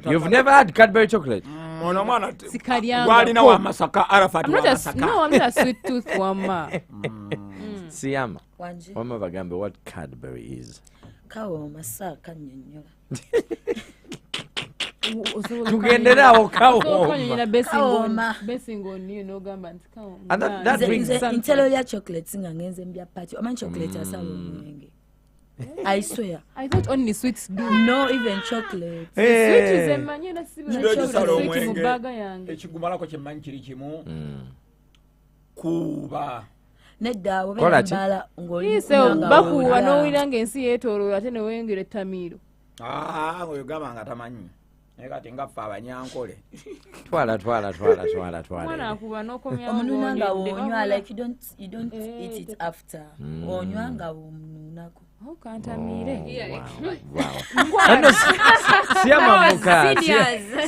You've never had Cadbury chocolate? No, I'm not a sweet tooth wama. Siama, Wama Bagambe, what Cadbury is? Tugenderawo kawoma. Basing on you know gamba And that brings intelo ya chocolate singangenze mbya party. Oman chocolate asawo mwenge. I swear. I thought only sweets do. No, even chocolate. Sweet is a man, you know, sweet mubaga yange. Ekigumalako kyemmanyi kiri kimu. Kuba. Nedda obera ngoli. So bakuwa n'owulira ensi yeetooloola ate ne weyongera ettamiiro. Oyo gamba nga tamanyi. Naye kati nga ffe abanyankole. Twala. Mwana akuba n'okomya omununa nga wonywa like you don't eat it after. Onywa nga womununako.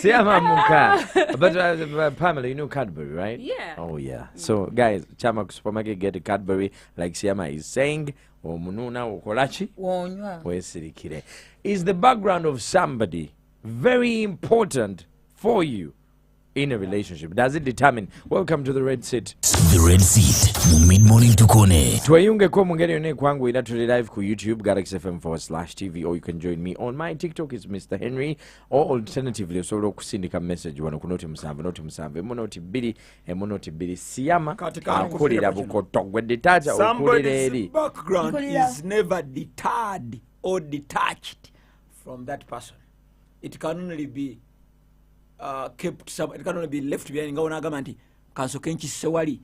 Siama Muka. But Pamela, you know Cadbury, right? Yeah. Oh yeah. So guys, Chama supermarket get a Cadbury like Siama is saying. Omununa okolachi. Wonywa. Wesirikire. Is the background of somebody very important for you in a relationship? Does it determine? Welcome to the Red Seat. The Red Seat. Mid-morning tukone. Twayunge kwa mungere yone kwangu ila tuli live ku YouTube Galaxy FM/TV, or you can join me on my TikTok. It's Mr. Henry, or alternatively solo kusindika message wano kunoti musambe monoti bili Siama akulira bukotogwe detacha ukulira eri. Somebody's background is never deterred or detached from that person. It can only be kept it can only be left behind nga onagamba nti kansoke nkisewali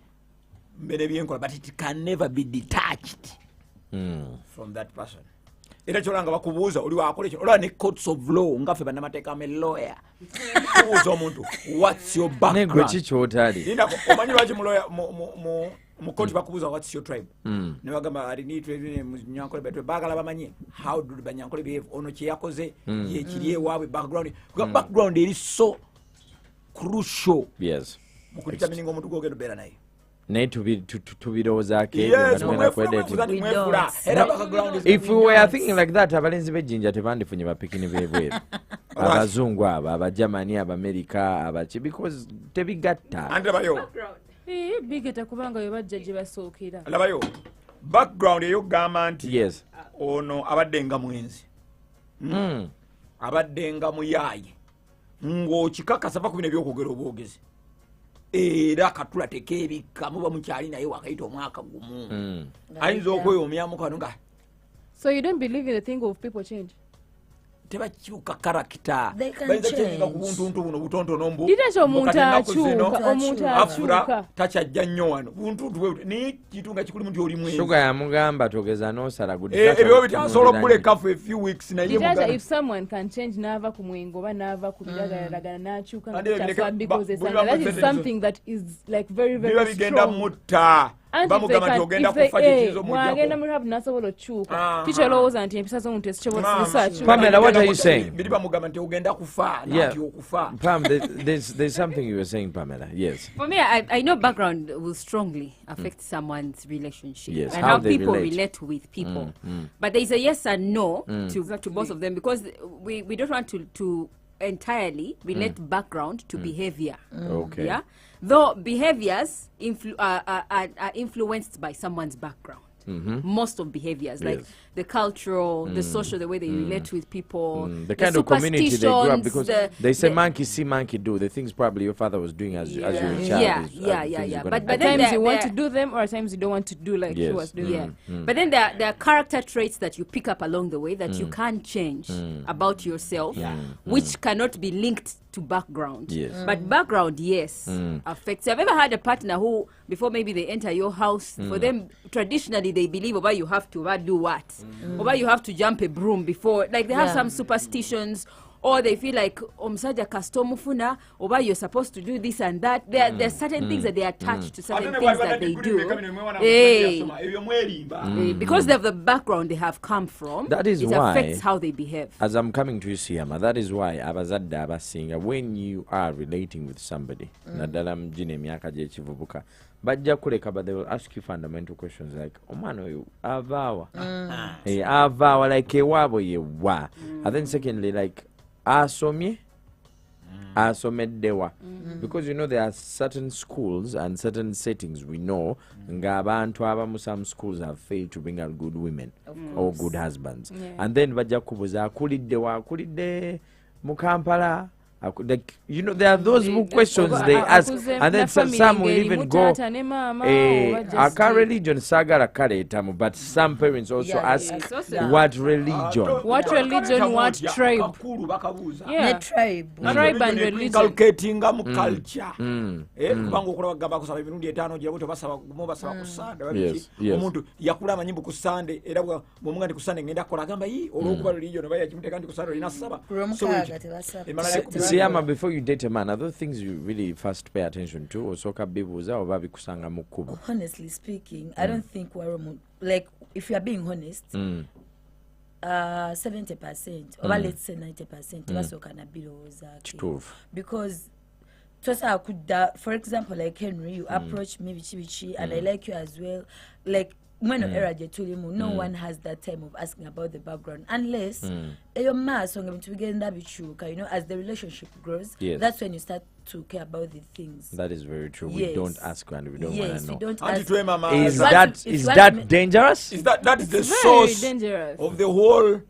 mbene byenkola, but it can never be detached from that person. Era kyolanga bakubuuza oli wakola ekyo olwa ne courts of law nga ffe bannamateeka ame lawyer kubuuza omuntu what's your background negwe kikyotali linako omanyi lwaki mu lawyer mu court bakubuuza what's your tribe ne bagamba alinitwe munyankole betwe bagala bamanyi how do banyankole behave ono kye yakoze ye kiri ewaabwe background eri so crucial. Yes. Mu kudetermining omuntu gwogenda beera naye. Naye tubirowoozaako if we were thinking like that abalenzi b'ejjinja tebandifunye bapikini b'ebweru abazungu abo abajamani abamerika abaki because tebigatta andabayo bigeta kubanga we bajja gye basookera labayo background eyo gamba nti yes ono abadde nga mwenzi abadde nga muyaaye ng'okikakasa pa ku bino ebyokwogera obwogezi era katula tekebika muba mukyali naye wakayita omwaka gumu ayinza okweyomyamu kano nga so you don't believe in the thing of people change tebakyuka karakita bayinza kyenga ku buntuntu buno butontono mbu ditacho omuntu akyuka takyajja nnyo wano buntuntu ni kitunga kikuli muntu oli mwenzi suga yamugamba togeza n'osala ebyo bitasobola okuleka for a few weeks naye ditacho if someone can change n'ava ku mwengo oba n'ava ku biragalalagala n'akyuka nga because that is something that is like very very strong bigenda mutta bamugamba nti ogenda kufa kyekizo mwagenda mulabu nasobola okyuka kikyolowooza nti empisa z'omuntu ezikyobozesa Pamela, what are you saying? biri bamugamba nti ogenda kufa nati okufa. Pam, there's something you were saying, Pamela. Yes. For me, I know background will strongly affect someone's relationship yes, and how people relate. relate with people. But there is a yes and no to both of them because we don't want to entirely relate background to behavior. Okay. Yeah, though behaviors are influenced by someone's background. Most of behaviors, like the cultural, the social, the way they relate with people, the kind of community they grew up, because they say monkey see, monkey do. The things probably your father was doing as you were a child. Yeah. But at times you want to do them, or at times you don't want to do like he was doing. But then there are character traits that you pick up along the way that you can't change about yourself, which cannot be linked to background. Yes. But background, yes, affects. I've ever had a partner who, before maybe they enter your house, for them, traditionally they believe about you have to do what? About you have to jump a broom before. Like they have some superstitions, or they feel like omusajja kastomufuna, or you're supposed to do this and that. There are certain things that they attach to certain things that they do. Because of the background they have come from, that is it why affects how they behave. As I'm coming to you, Siama, that is why abazadde abasinga, when you are relating with somebody, naddala mujine emyaka gyekivubuka, bajja kuleka, but they will ask you fundamental questions like omwana oyo avaawa avaawa like ewaabwe yewa, and then secondly like asomye asomeddewa because you know there are certain schools and certain settings we know ng'abantu abamu some schools have failed to bring out good women or good husbands and then bajja kubuza akulidde mu Kampala. Like, you know, there are those questions they ask, and then some will even go, our religion sagara karetamu, but some parents also ask, what religion? What religion, what tribe? Yeah. Tribe and religion. Inculcating culture. Kubango okula bagamba kusaba emirundi 5 gye buto basaba kusande omuntu yakula amanyimbu kusande era bwomunga ndi kusande ngenda kola gamba yi olwokuba religion baya kimuteka ndi kusande ina saba. Siyama, before you date a man, are those things you really first pay attention to? Or soka bibuza or babi kusanga mukubo? Honestly speaking, I don't think like if you are being honest, 70% or let's say 90% basoka na biloza. Because I could, for example, like Henry, you approach me bichi and I like you as well. Like no one has that time of asking about the background unless your mass you know, as the relationship grows, that's when you start to care about the things. That is very true. We don't ask and we don't want to know. We don't ask. Is that dangerous? That is the source dangerous of the whole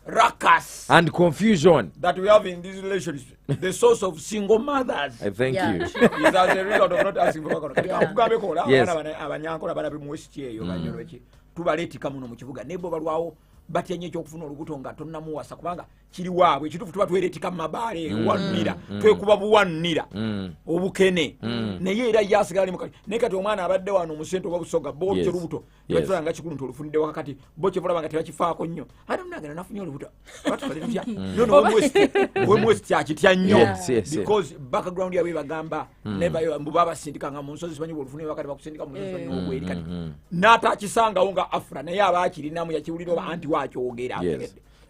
ruckus and confusion that we have in these relations. The source of single mothers. I thank you. Is as a result of not asking for background. Yes. Tubaleetika muno mu kibuga nebo balwawo batyenye ekyokufuna olubuto nga tonnamuwasa kubanga kiri waabwe ekituufu tuba twereetika mu mabaale wannira twekuba buwannira obukene naye era yasigala mukali naye kati omwana abadde wano omusente oba busoga bokye olubuto tebakisobola nga kikulu nti olufunidde wakati bokye bulaba nga tebakifaako nnyo ate munagenda nafunye olubuto batubale tutya wemwesi kyakitya nnyo because background yabwe bagamba never mbuba basindika nga mu nsozi simanyi bwolufunire wakati bakusindika mu nsozi n'obweri kati n'atakisangawo nga afra naye abaakirinamu yakiwulira oba anti wakyogera.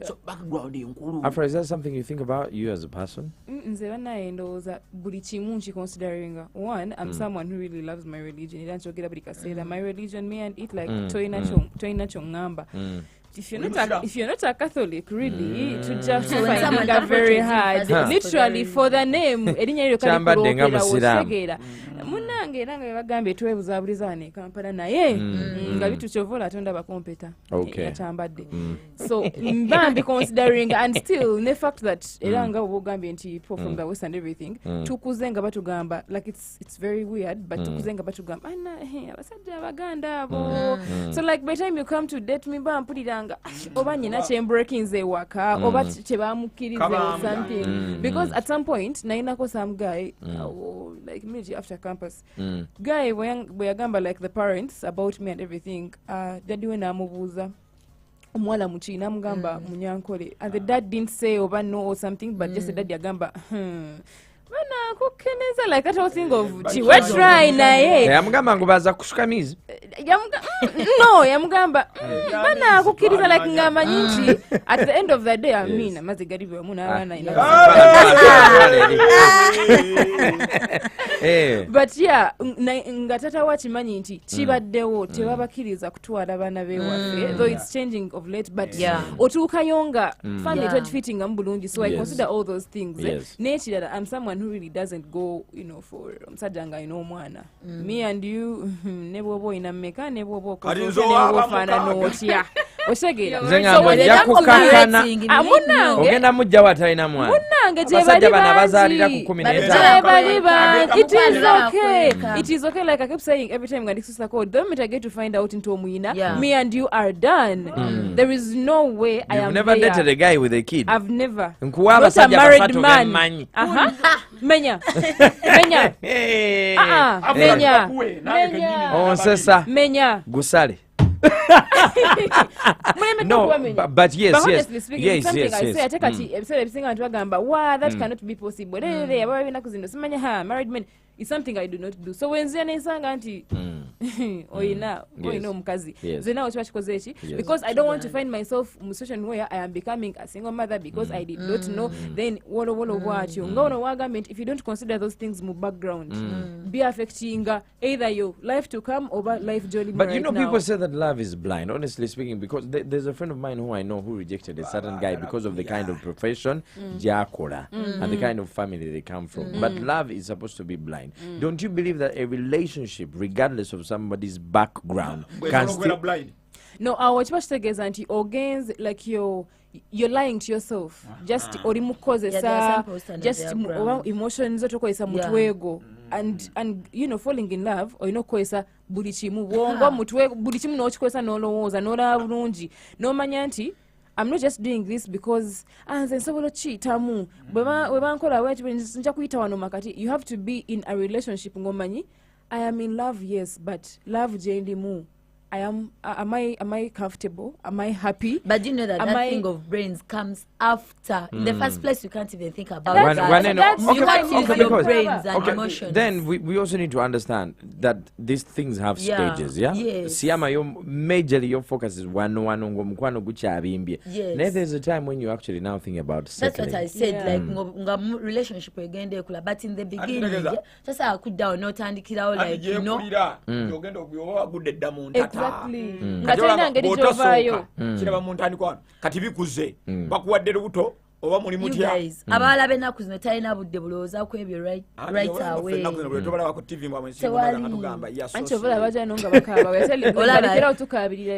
So background inkulu. Afra, is that something you think about you as a person? Nze banaye ndowooza buli kimu considering one, I'm someone who really loves my religion. Era nkyogera buli kaseera my religion me and it like toyina kyongamba. If you're not a Catholic, really, to just find it very hard. Literally, for the name, munange era nga bagambye twebuzaabulizane Kampala naye nga bituchovola atonda bakompeta yatambadde so mbambi considering and still the fact that era nga obugambye nti people from the west and everything tukuze nga batugamba like it's very weird but tukuze nga batugamba abasajja abaganda abo so like by the time you come to date me bampuliranga oba nyina kyembreaking nze waka oba kyebamukirize or something because at some point nainako some guy like immediately after campus guy bwe yagamba like the parents about me and everything daddy we namubuuza omuwala muki namugamba munyankole and the dad didn't say oba no or something but just the dad yagamba bana kukeneza like that whole thing of we try naye yamugamba ngo baza kushuka mizi yamugamba bana kukiriza like ngama nyingi at the end of the day I mean amaze garibe muna abana ina but yeah ngatata wachimanyi nti kibaddewo tebabakiriza kutwala abana bewaffe though it's changing of late but otukayonga family fitting ambulungi so I consider all those things nature that I'm someone who really doesn't go for msajanga omwana me and you nebobo ina meka nebobo ko fana notia osegera nzenga yakukakana ogenda mujja watalina mwana munange je bana bazalira ku 15 it is okay like I keep saying every time ngandi sister code the moment I get to find out into omwina me and you are done there is no way I am never dated a guy with a kid. I've never nkuwa basajja bafato bemanyi menya onsesa menya gusale no but yes honestly speaking something I say atekati episode ebisinga ntwagamba that cannot be possible ababina kuzino simanya married men it's something I do not do. So when nzia nensanga anti oyina omukazi nze nawe kiba kikoze eki because I don't want to find myself in a situation where I am becoming a single mother because I did not know, then wolo bwatyo nga ono wagambye if you don't consider those things mu background be affecting either your life to come or life journey. But right you know, now. people say that love is blind, honestly speaking, because there's a friend of mine who I know who rejected a certain guy because of the kind of profession Jakora and the kind of family they come from. But love is supposed to be blind. Don't you believe that a relationship, regardless of somebody's background, can still... No, kiba kitegeeza nti ogenze like you're lying to yourself. Just oli mukozesa just oba emotions otokozesa mutwego and you know falling in love olina okukozesa buli kimu bwongo mutwego buli kimu n'okikozesa n'olowooza n'olaba bulungi n'omanya nti I'm not just doing this because nze nsobola okiyitamu bwe bankola bwekyo nja kuyita wano makati. You have to be in a relationship ng'omanyi I am in love, yes, but love jendimu. Am I comfortable? Am I happy? But you know that thing of brains comes after. In the first place, you can't even think about you can't use your brains and emotions. Then we also need to understand that these things have stages, yeah? Yes. Siyama, majorly your focus is one ngomukwano guchabimbye. Yes. Then there's a time when you actually now think about settling. That's what I said, like relationship again, but in the beginning, just I could down not andikira like you know. Exactly. Katena ngeri jovaayo. Kiraba mu ntandikwa kati bikuze bakuwadde lubuto oba muli mutya. Abala benaku zino talina budde bulowooza ku ebyo right away.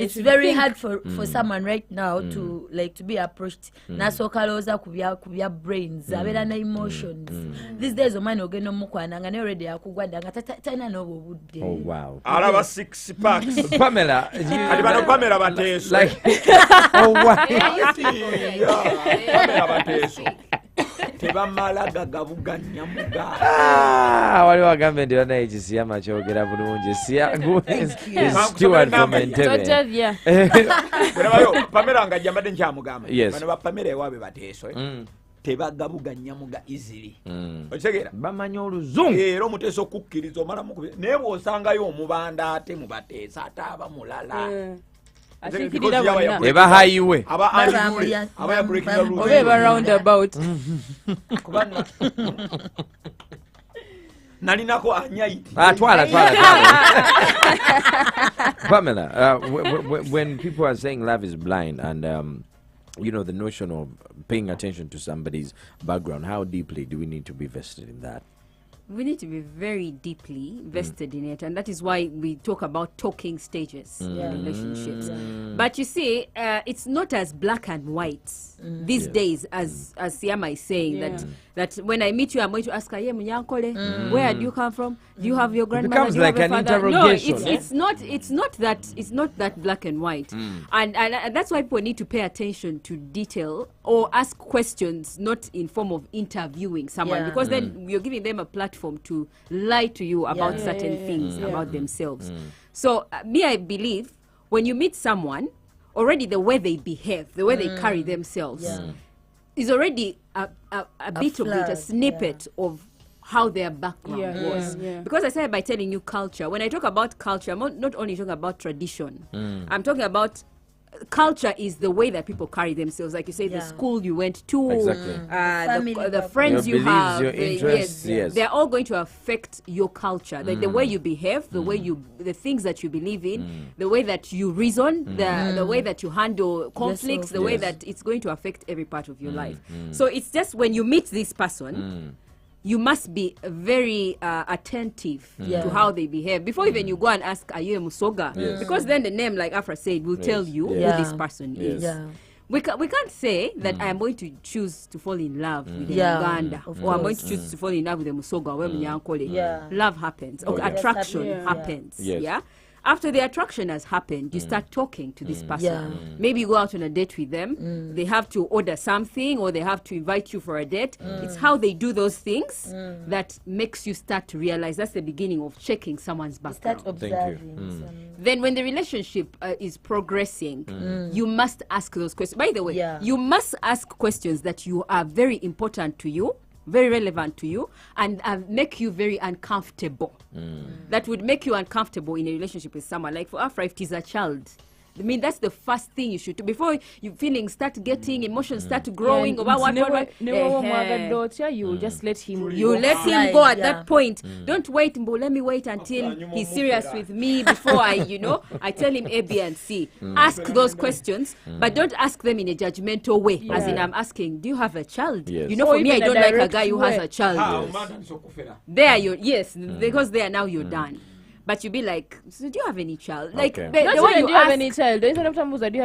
It's very hard for someone right now to like to be approached nasooka alowooza ku bya brains abeera na emotions. These days omwana ogenda omukwana nga ne already akugwadda nga talina n'obwo budde. Oh wow. Alaba 6 packs. Pamela, Ati bano Pamela bateeso. like oh wow. Pamela bateeso. Tebamala gagabuga nyamuga. Wali wagambe ndio na hichi Siyama kyogera bulungi. Stewart from Entebbe. Pamela nga jambadde nkyamugamba. Yes. Bano ba Pamela ewabe bateeso. Tebagabuga nyamuga easily. Okitegeera? Bamanya oluzungu. Era omuteeso okukkiriza omala mukubi. Naye bw'osangayo omubanda ate mubateesa ate aba mulala. Eba highway. Aba breaking the rules. Eba roundabout. Kubana. Nalinako anyaiti. Twala. Pamela, when people are saying love is blind and you know the notion of paying attention to somebody's background, how deeply do we need to be vested in that? We need to be very deeply vested in it, and that is why we talk about talking stages in relationships. But you see, it's not as black and white these days as Siyama is saying that when I meet you, I'm going to ask, "Aye, munyankole, where do you come from? Do you have your grandmother? It becomes like an interrogation. No, it's not that black and white, and that's why people need to pay attention to detail or ask questions, not in form of interviewing someone, because then you're giving them a platform to lie to you about certain things about themselves. So I believe when you meet someone, already the way they behave, the way they carry themselves is already a bit of it, a snippet of how their background was. Because I started by telling you culture. When I talk about culture, I'm not only talking about tradition. I'm talking about culture is the way that people carry themselves, like you say, the school you went to, the friends you have, your interests, they're all going to affect your culture, like the way you behave, the way the things that you believe in, the way that you reason, the way that you handle conflicts, the way that it's going to affect every part of your life. So it's just when you meet this person, you must be very attentive to how they behave before even you go and ask, are you a Musoga? Because then the name, like Afra said, will tell you who this person is. We can't say that I am going to choose to fall in love with Uganda, or I'm going to choose to fall in love with a Musoga or Munyankole. Love happens, or attraction happens. After the attraction has happened, you start talking to this person. Maybe you go out on a date with them. They have to order something, or they have to invite you for a date. It's how they do those things that makes you start to realize that's the beginning of checking someone's background. Start observing. Then when the relationship is progressing, you must ask those questions. By the way, you must ask questions that you are very important to you. very relevant to you, and make you very uncomfortable. That would make you uncomfortable in a relationship with someone. Like for Afra, if it is a child, I mean, that's the first thing you should do before you feelings start getting emotions start growing about what you just let him let him go at that point. Don't wait, let me wait until he's serious with me before I tell him A, B, and C. Ask those questions, but don't ask them in a judgmental way. As in, I'm asking, do you have a child? Yes. For me, I don't like a guy who has a child. Yes. Because there now you're done. But you be like, so do you have any child? Like, Okay. the way you do you have ask, any child? Do you have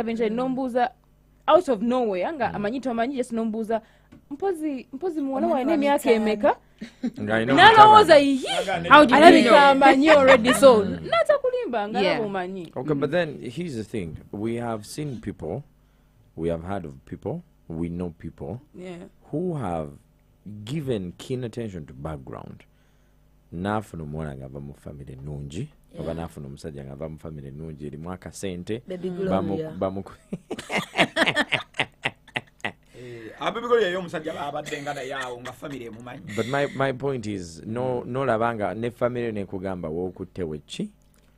any child? Nombuza out of nowhere. Anga amanyi just nombuza. Mpozi mwana wa name yake emeka. Nalowoza yi. How do you know? Amanyi already so. Nata kulimba ngala umanyi. Okay, but then here's the thing. We have seen people, we have heard of people, we know people who have given keen attention to background. Nafuna omwana ngava mu family nungi oba nafuna omusajja ngava mu family nungi erimu akasente bamu abibigolo yeyo omusajja babadde nga naye awo nga family emumanyi. But my point is nolabanga ne family nekugamba wookutte weki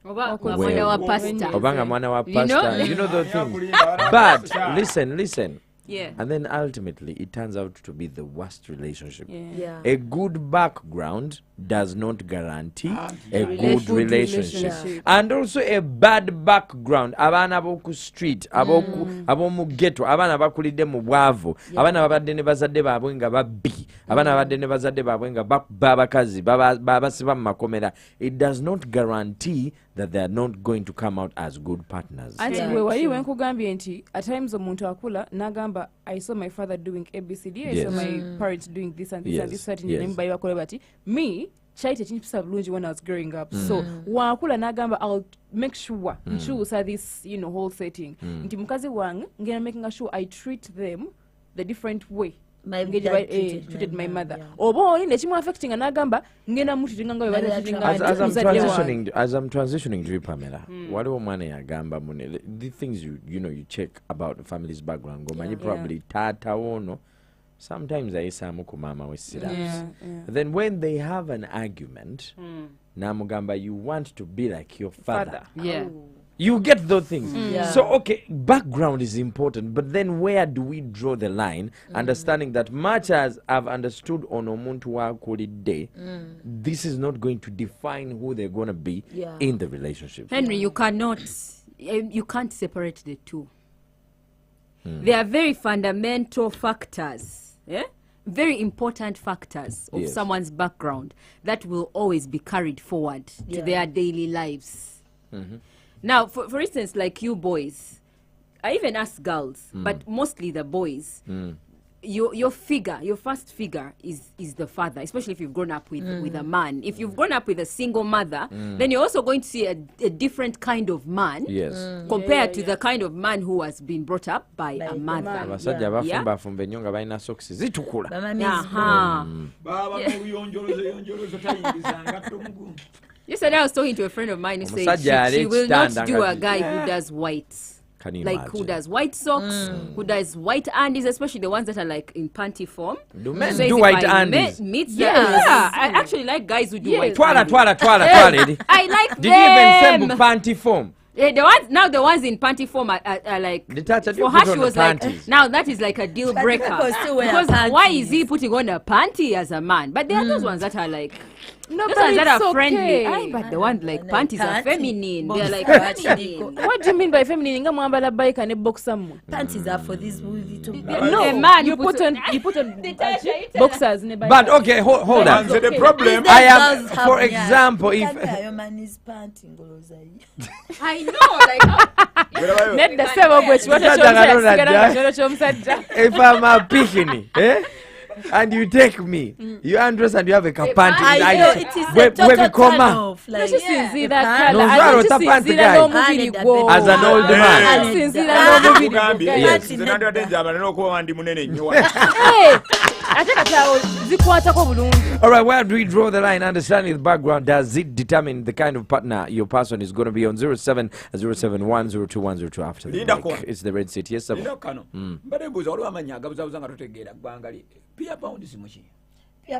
obanga mwana wa pastor, you know those things. But listen. Yeah. And then ultimately it turns out to be the worst relationship. A good background does not guarantee a good relationship. And also a bad background, abana boku street, abomu ghetto, abana bakulide mu bwavu, abana babadde ne bazadde baabwe nga babbi, abana babadde ne bazadde baabwe nga babakazi babasiba mu makomera. It does not guarantee that they are not going to come out as good partners. Anti we wali wenkugambye nti at times omuntu akula nagamba I saw my father doing ABCD, I saw my parents doing this and this and this certain name by bakole bati me chaite chinpisa bulungi when I was growing up. So wakula nagamba I'll make sure nchusa this whole setting. Nti mukazi wange ngena making sure I treat them the different way. Treated my mother. Oba oli nekimu affecting anagamba ngena mututinga nga as I'm transitioning to you, Pamela. Waliwo mwana yagamba mune the things you check about the family's background. Gomanyi probably tata wono sometimes ayisamu ku mama we syrups. Then when they have an argument, namugamba you want to be like your father. You get those things. So, okay, background is important, but then where do we draw the line? Understanding that much as I've understood on omuntu wa kulide, this is not going to define who they're going to be in the relationship. Henry, you can't separate the two. They are very fundamental factors, very important factors of someone's background that will always be carried forward to their daily lives. Now, for instance, like you boys, I even ask girls, but mostly the boys, your first figure is the father, especially if you've grown up with a man. If you've grown up with a single mother, then you're also going to see a different kind of man compared to the kind of man who has been brought up by a mother. Yesterday I was talking to a friend of mine who said she will not do a guy who does white. Like who does white socks, who does white undies, especially the ones that are like in panty form. Do men do white undies? I actually like guys who do white undies. I like Did you even send panty form? The ones in panty form are like, for her she was like, now that is like a deal breaker. Because why is he putting on a panty as a man? But there are those ones that are like, those ones that are friendly. But the ones like panties are feminine. They're like feminine. What do you mean by feminine? Bike and a box someone. Panties are for this movie to be. No, a man you put on boxers. But okay, hold on. So the problem I am, for example, if your man is panting, I know, like net the seven which if I'm a bikini, and you take me, you undress and you have a panty. I know it is a total turn off. Like, as an old man. All right, where do we draw the line? Understanding the background, does it determine the kind of partner your person is going to be on? 07-071-02102 after the break. It's the Red City. Yes, sir.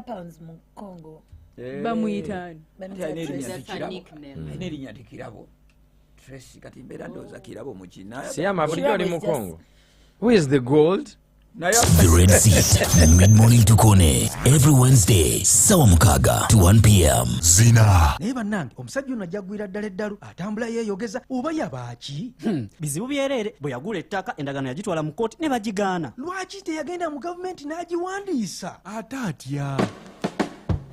pounds mu Congo bamuyitaani erinnya ti Kirabo Tracy kati mbeera ndowooza Kirabo mukina Siama bulijjo oli mu Congo. Who is the gold? The Red Seat, mid-morning tukone, every Wednesday, sawa mukaaga to 1 p.m. Zina. Naye bannange omusajja ono ajja gwira ddala eddalu atambula yeeyogeza oba yabaaki? Bizibu byerere bwe yagula ettaka endagaano yagitwala mu kkooti ne bagigaana. Lwaki teyagenda mu gavumenti n'agiwandiisa? Ate atya.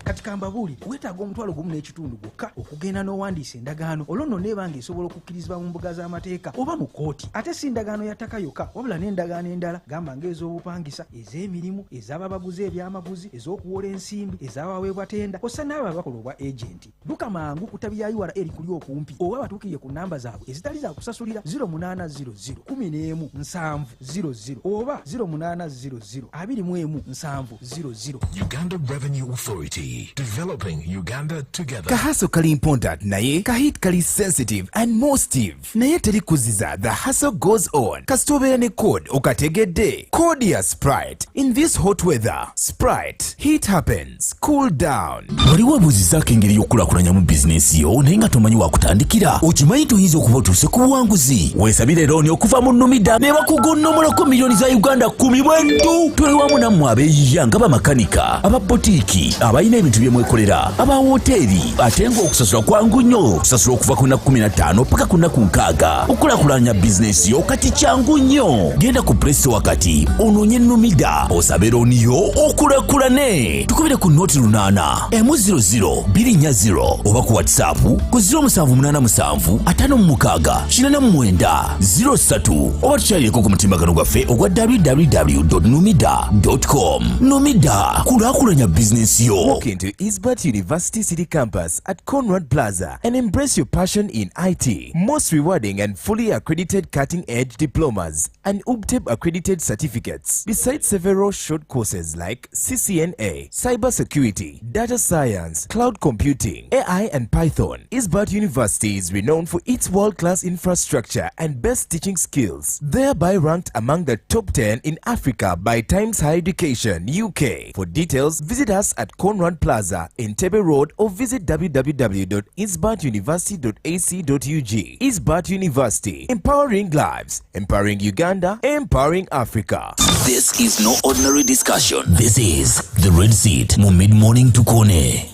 Kati kambabuulire weetaaga omutwalo gumu n'ekitundu gwokka okugenda n'owandiisa endagaano olwo nno neebanga esobola okukkirizibwa mu mbuga z'amateeka oba mu kkooti. Ate si ndagaano ya ttaka yokka wabula n'endagaano endala gamba ng'ez'obupangisa, ez'emirimu, ez'ababaguzi ebyamaguzi, ez'okuwola ensimbi, ez'abaweebwa tenda ossa n'abo abakola obwa agenti. Dduka mangu ku ttabi ya URL kuli okumpi oba batuukirire ku nnamba zaabwe ezitali za kusasulira 0800 11 700 oba 0800 21 700. Uganda Revenue Authority. Developing Uganda together. Kahaso kali important naye kahit kali sensitive and more stiff. Naye teri kuziza, the hustle goes on. Kastobera ne code okategedde. Code ya Sprite. In this hot weather, Sprite, heat happens, cool down. Waliwo abuuzizaako engeri y'okukulakulanya mu bizinensi yo naye nga tomanyi wakutandikira. Okimanyi tuyinza okuba otuuse ku buwanguzi. Weesabire looni okuva mu Numida ne bakugonnomolako miliyoni za Uganda 10 bwentu. Tuli wamu nammwe abeeyiya nga bamakanika, ababotiiki, abayina ebintu byemwekolera, aba hoteri, ate ng'okusasula kwangu nnyo. Kusasula okuva ku nnaku 15 paka ku nnaku 6. Okulakulanya bizinensi yo kati kyangu nnyo. Genda ku Play Store wakati onoonye Numida osabe looni yo okulakulane. Tukubire ku nooti 8 100 240 oba ku WhatsApp ku 0787 56 03 oba tukyalireko ku mutimbagano gwaffe ogwa www.numida.com. Numida, kulakulanya bizinensi yo. Walk into Isbert University City Campus at Conrad Plaza and embrace your passion in IT. Most rewarding and fully accredited cutting-edge diplomas and UBTEB accredited certificates, besides several short courses like CCNA, cybersecurity, data science, cloud computing, AI and Python. Isbert University is renowned for its world-class infrastructure and best teaching skills, thereby ranked among the top 10 in Africa by Times Higher Education UK. For details, visit us at Conrad Plaza in Tebe Road or visit www.isbartuniversity.ac.ug. Isbert University, empowering lives, empowering Uganda, empowering Africa. This is no ordinary discussion. This is the Red Seat mu mid-morning tukone.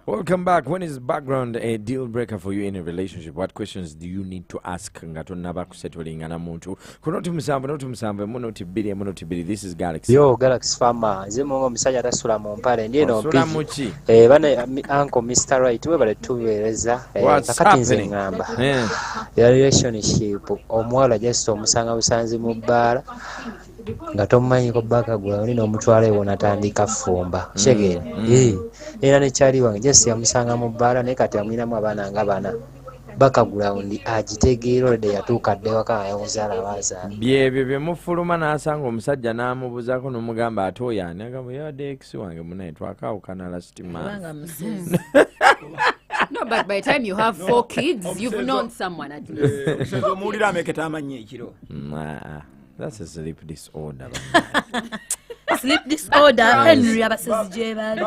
Welcome back. When is background a deal breaker for you in a relationship? What questions do you need to ask? Ngatonaba kusettlinga na muntu. Kunoti musambe munoti bili. This is Galaxy. Yo Galaxy Farmer. Zimungo misajja tasula mu mpale ndiye no big. Muchi. Bane uncle Mr. Right we bale tubereza kakati nze ngamba. Ya relationship omwala just omusanga busanzi mu bbala. Nga tomanyi ko baka gwa oli n'omutwala ewo natandika fumba shegere era ne kyali wange just yamusanga mu bbala ne kati amwinamu abaana nga bana baka ground agitegeera olede yatuuka dde waka yamuzaala bazaala bye mufuluma n'asanga omusajja n'amubuzaako n'omugamba ate oyo ani agamba yadde ex wange munaye twakaawukana last month. No, but by the time you have 4 kids, you've known someone at least. That's a sleep disorder. Sleep disorder, Henry abasezijebali.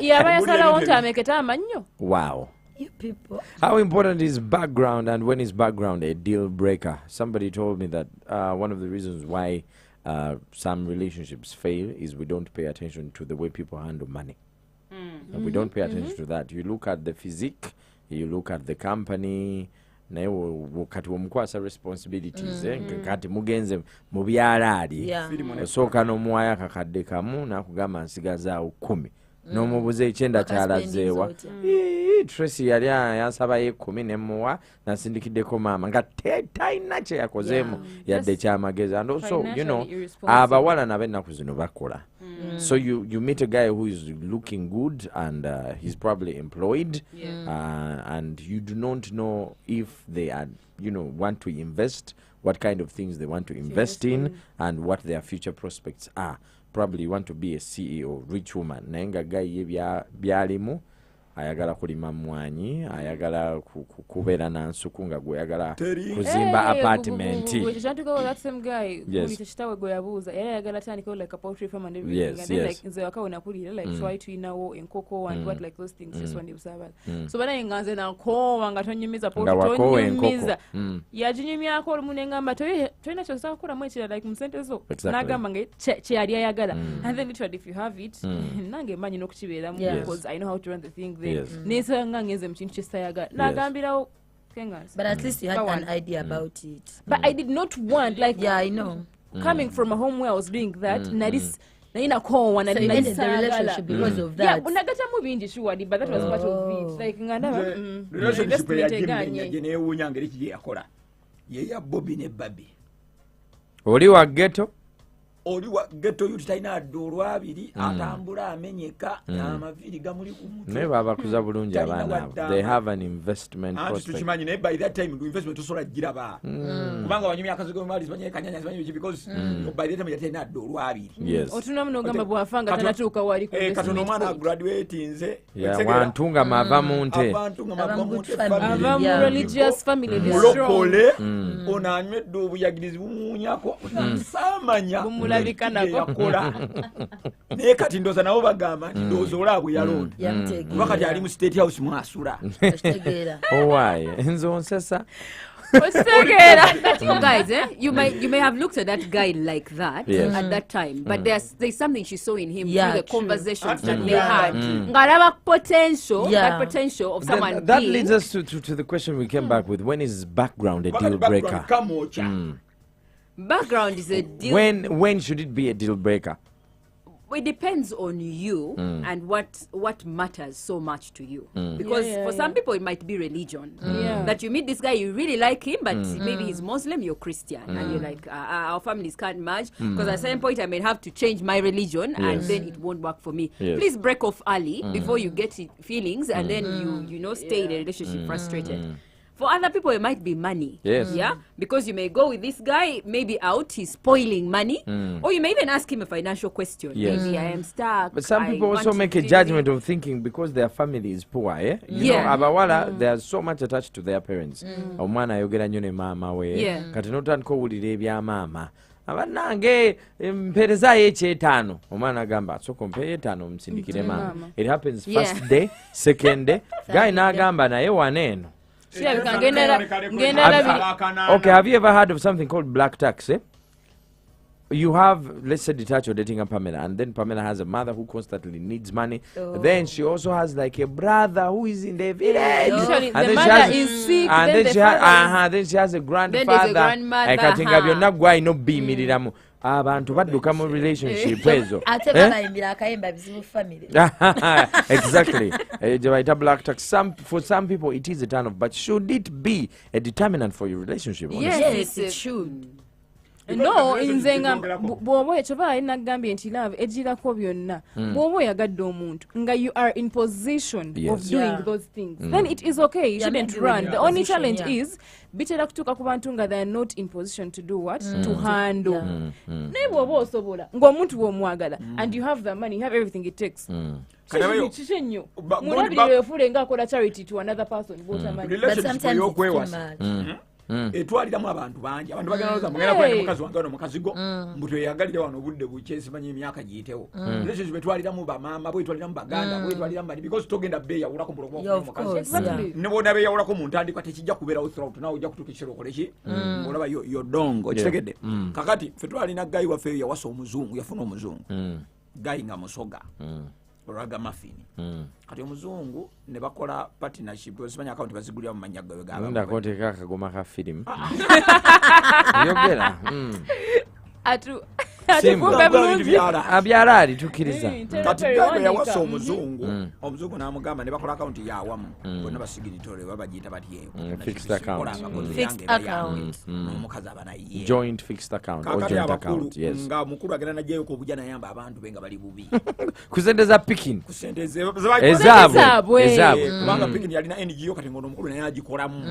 Yaba yasalawo nti ameketa amanyo. Wow. You people. How important is background, and when is background a deal breaker? Somebody told me that one of the reasons why some relationships fail is we don't pay attention to the way people handle money. We don't pay attention to that. You look at the physique, you look at the company, naye wakati womukwasa responsibilities kati mugenze mu byala ali osooka n'omuwayo akakadde kamu n'akugamba nsigazaawo 10 n'omubuza ekyenda kyalazeewa Tracy yali yansabayo 10 nemuwa nasindikiddeko maama nga talina kye yakozeemu yadde kyamagezi. And also you know abawala nabo ennaku zino bakola. So you meet a guy who is looking good and he's probably employed and you do not know if they are want to invest, what kind of things they want to invest in and what their future prospects are. Probably you want to be a CEO, rich woman. Naenga guy ye byalimu ayagala kulima mmwanyi ayagala kubeera nansuku nga gweyagala kuzimba apartment kitawe gwe yabuuza era ayagala atandikawo like a poultry farm and everything and then like nze waka wenakulira like try tuyinawo enkoko and what like those things just wandi busaabala so banaye nga nze nakoowa nga tonyumiza tonyumiza yaginyumyako olumu nengamba tolina kyosaba kukolamu ekirala like mu sente zo nagamba nga kyeyali ayagala and then literally if you have it nange mbanyi n'okukibeeramu because I know how to run the thing there nesanga ngenze mu kintu kyesayagala nagambirawo but at least you had an idea about it but I did not want like yeah I know coming from a home where I was doing that naina kowa na relationship because of that yeah unagatamu bingi surely but that was part of it like ngandaba relationship ya ne wunya ngeri kije yakola ye ya Bobby ne Baby oli wa ghetto yutaina adoro abiri atambula amenyeka n'amaviri gamuli ku mutwe ne baba kuza bulungi abana they have an investment prospect tukimanyi ne by that time do investment tosola giraba kubanga wanyumi akazigo mali zibanye kanyanya zibanye because by that time yataina adoro abiri otuna muno gamba bwafanga tanatuuka wali ku katono mwana graduate nze wantunga mava munte ava mu religious family mulokole onanywe do buyagirizi bumunyako samanya yakola naye kati ndoza nabo bagamba nti ndoza olabwe yalonda wakati ali mu state house mwasula why nzo nsesa you guys you may have looked at that guy like that at that time but there's something she saw in him through the conversations that they had ngaraba potential that potential of someone that leads us to the question we came back with. When is background a deal breaker? Background is a deal. When should it be a deal breaker? It depends on you and what matters so much to you. Because for some people it might be religion. That you meet this guy, you really like him, but maybe he's Muslim, you're Christian, and you're like, our families can't merge. Because at a certain point I may have to change my religion, and then it won't work for me. Please break off early before you get feelings, and then you stay in a relationship frustrated. For other people, it might be money. Yeah? Because you may go with this guy, maybe out, he's spoiling money. Or you may even ask him a financial question. Maybe I am stuck. But some people also make a judgment of thinking because their family is poor, You know, abawala, they are so much attached to their parents. Omwana yogera nnyo ne maama we. Kati n'otandika owulira ebya maama. Abanange mperezayo ekyetaano omwana agamba soko mpeyo etaano omusindikire maama. It happens first day, second day. Guy n'agamba naye waneeno. Okay, have you ever heard of something called black tax? You have, let's say, detached or dating a Pamela, and then Pamela has a mother who constantly needs money. Then she also has like a brother who is in the village. And the mother is sick. And then she has a grandfather. Then there's a grandmother. Abantu badduka mu relationship ezo ate bayimbira akayimba bizibu family exactly jabaita black tax. For some people it is a turn off, but should it be a determinant for your relationship? Yes, it should. No, nzenga bwoba ekyoba nagambye nti love ejirako byonna bwoba oyagadde omuntu nga you are in position of doing those things then it is okay, you shouldn't run. The only challenge is bitera kutuuka ku bantu nga they are not in position to do what to handle naye bwoba osobola ng'omuntu bw'omwagala and you have the money, you have everything it takes kiki nnyo mulabirire efule ng'akola charity to another person bw'otamanyi etwaliramu abantu bangi abantu bagenda mugenda kwa mukazi wange mukazi go mbuto yagalire wano budde buche simanyi emyaka giyitewo relationship etwaliramu bamama bwe etwaliramu baganda bwe etwaliramu bali because togenda beya ulako mulomo mukazi ne bona beya ulako muntu andi kwate kijja kubera throughout nawo ojja kutukishira okolechi olaba yo dongo kitegedde kakati fetwalina gayi wafe yawasa omuzungu yafuna omuzungu gayi nga musoga Raga muffin. Kati omuzungu ne bakola partnership osimanya account bazigulira mu manyaga we gaba. Nda kote kaka goma ka film. Yogera. Atu abyalali tukiriza. Kati gabe yawasa omuzungu. Omuzungu namugamba ne bakola account ya awamu. Bonna basigitore babajita batiye. Fixed account. Fixed account. Omukazi abana ye. Joint fixed account or joint account. Yes. Nga mukuru agenda najeyo ko bujana yamba abantu benga bali bubi. Kusendeza picking. Kusendeza ezabu. Kubanga picking yalina NGO kati ngono mukuru naye agikolamu.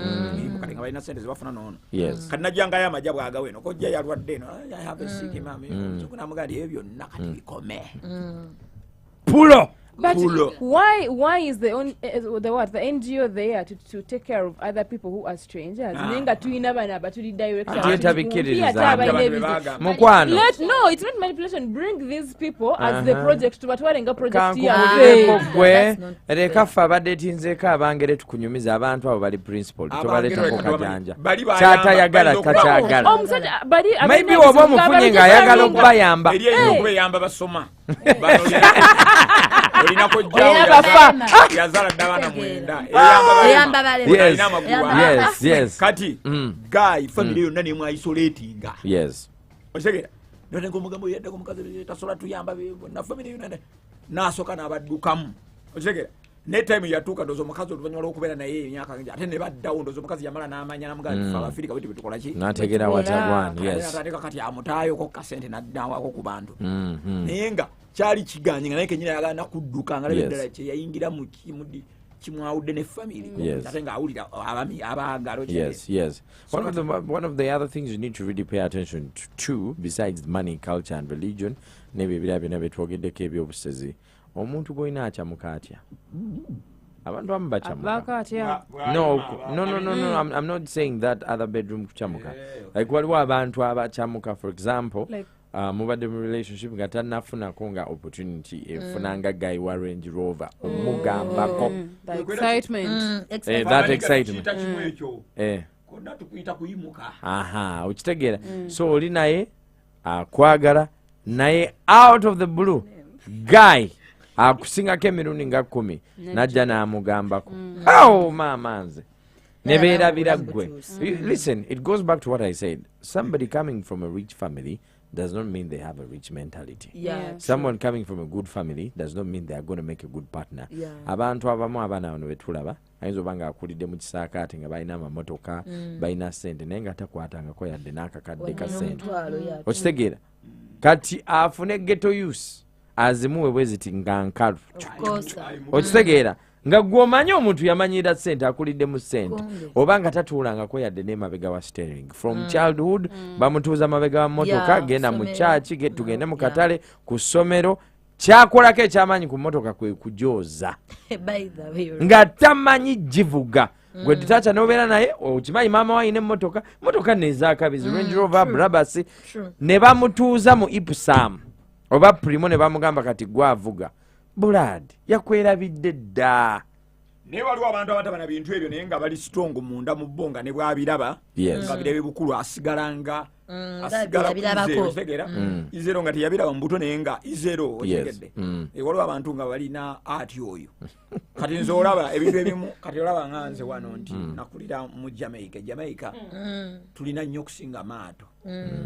Kati nga balina sente bafuna nono. Yes. Kati najanga ya majabu agaweno ko jya yalwadde no. I have a sick mama. Namugadi ebyo nakati bikome. Pulo. But why is the NGO there to take care of other people who are strangers? Nenga tuina bana batuli director. No, it's not manipulation. Bring these people as the project to batwalenga project ya. Rekafa badetinzeka abangere tukunyumiza abantu abo bali principal. Tobaleta ko kajanja. Chata yagala tachagala. Maybe obo mufunye nga yagala okubayamba. Okubeyamba basoma. Olina kujjawo yazala ddabana mwenda eyamba balema yes kati guy family yonna ne isolatinga yes osegera none ngomugambo yadde ko mukazi tasola tuyamba na family yonna nasoka nabaddukamu osegera ne time yatuka ndozo mukazi oluvanyuma lw'okubeera naye emyaka ngi ate ne baddawo ndozo mukazi yamala n'amanya namugazi fa Afrika bwe tukola ki nategera watagwan yes atandika kati amutaayo ko kasente naddawako ku bantu naye nga kyali kiganye nga naye kenyina yagala nakudduka nga lebeddala kye yayingira mu kimwawudde ne family ate nga awulira abaagalo yes one of the other things you need to really pay attention to besides money, culture and religion nebyo ebirala byonna byetwogeddeko ebyobusezi omuntu gwolina akyamuka atya abantu abamu bakyamuka no I'm not saying that other bedroom kuchamuka like waliwo abantu abakyamuka for example mubadde mu relationship nga tannafunako nga opportunity efunanga guy wa Range Rover omugambako that excitement konna tukuyita kuyimuka okitegeera so oli naye akwagala naye out of the blue guy akusingako emirundi nga 10 najja n'amugambako maama nze nebeerabira ggwe. Listen, it goes back to what I said. Somebody coming from a rich family does not mean they have a rich mentality. Someone coming from a good family does not mean they are going to make a good partner. Abantu abamu abaana bano betulaba ayinza oba nga akulidde mu kisaakaate nga balina amamotoka balina ssente naye nga takwatangako yadde n'akakadde ka ssente okitegeera kati afune ghetto use azimuwe bwe ziti nga nkalu okitegeera nga gwomanyi omuntu yamanyira ssente akulidde mu ssente oba nga tatuulangako yadde n'emabega wa steering from childhood bamutuuza mabega wa motoka genda mu kyaki tugende mu katale ku ssomero kyakolako ekyamanyi ku motoka kwe kujooza nga tamanyi givuga gwe titacha nobeera naye okimanyi maama wayina emmotoka motoka nezaakabizi Range Rover Brabus ne bamutuuza mu Ipsam oba Primo ne bamugamba kati gwavuga Bulad yakwerabidde dda naye waliwo abantu abatabana bintu ebyo naye nga bali strong munda mu bbonga ne bwabiraba nga birebe bukulu asigalanga izero nga teyabiraba mu buto naye nga izero otegedde waliwo abantu nga balina ati oyo kati nze olaba ebintu ebimu kati olaba nga nze wano nti nakulira mu Jamaica tulina nnyo okusinga maato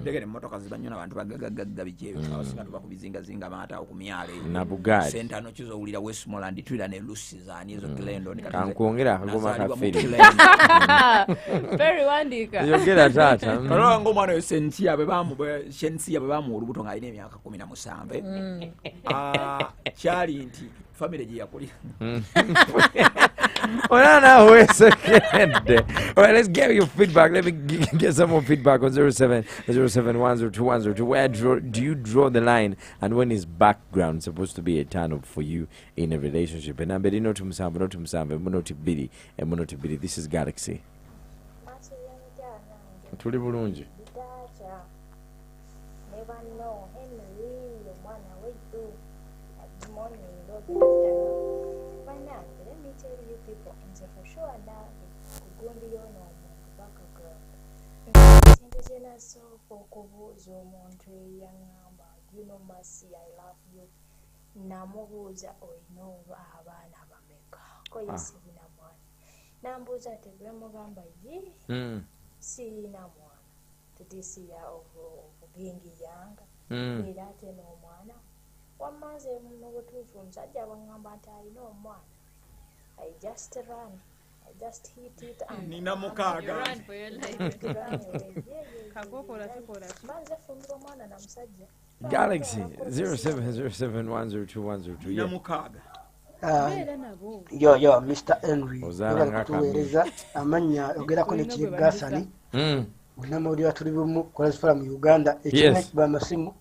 tegere emmotoka zibanyo n'abantu bagagagagga biki ebyo abasinga tuba ku bizingazinga maato awo ku myalo nabugaali sentano kizowulira Westmoreland tulira ne Lucy zaani ezo Glendon kankwongera akagoma ka firi very wandika yogera taata kalonga ng'omwana oyo Shensia bwe bamuwa olubuto ng'alina emyaka 17 kyali nti family gye yakulira wait a second. All right, let's get your feedback. Let me get some more feedback on 0710210210. Where do you draw the line, and when is background supposed to be a turn up for you in a relationship? And I'm ready not to Billy. This is Galaxy. Tuli bulungi. Okubuuza omuntu eyangamba gino masi I love you namubuuza olina oba abaana bameka ko yesirina mwana nambuuza ati gramugamba ye sirina mwana tetisiya obugengi yanga era ate n'omwana wamaze mu butuufu omusajja abangamba nti alina omwana I just run just hit it and nina mukaga Galaxy 0707102102 nina mukaga yo Mr. Henry kutuweereza amanya ogerako ne Kigasani namawulira tuli bumu kola mu Uganda ekine bamasimu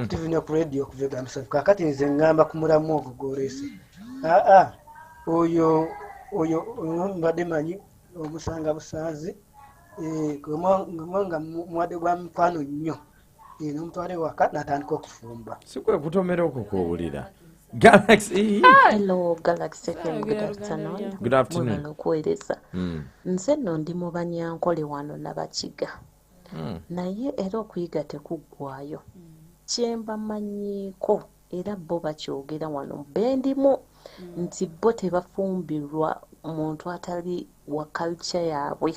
TV ne ku radio kuvega msafu kakati nze ngamba ku mulamu ogwo goresi oyo mbadde manyi omusanga busanzi nga muwadde gwa mukwano nnyo n'omutwale waka n'atandika okufumba sikwe kutomera okwo kwowulira Galaxy. Hello, Galaxy FM. Good afternoon. Good afternoon. Okuweereza. Nze nno ndi mu Banyankole wano Nabakiga. Naye era okuyiga tekuggwaayo. Kyemba manyiiko era bo bakyogera wano bendimu nti bo tebafumbirwa muntu atali wa culture yaabwe.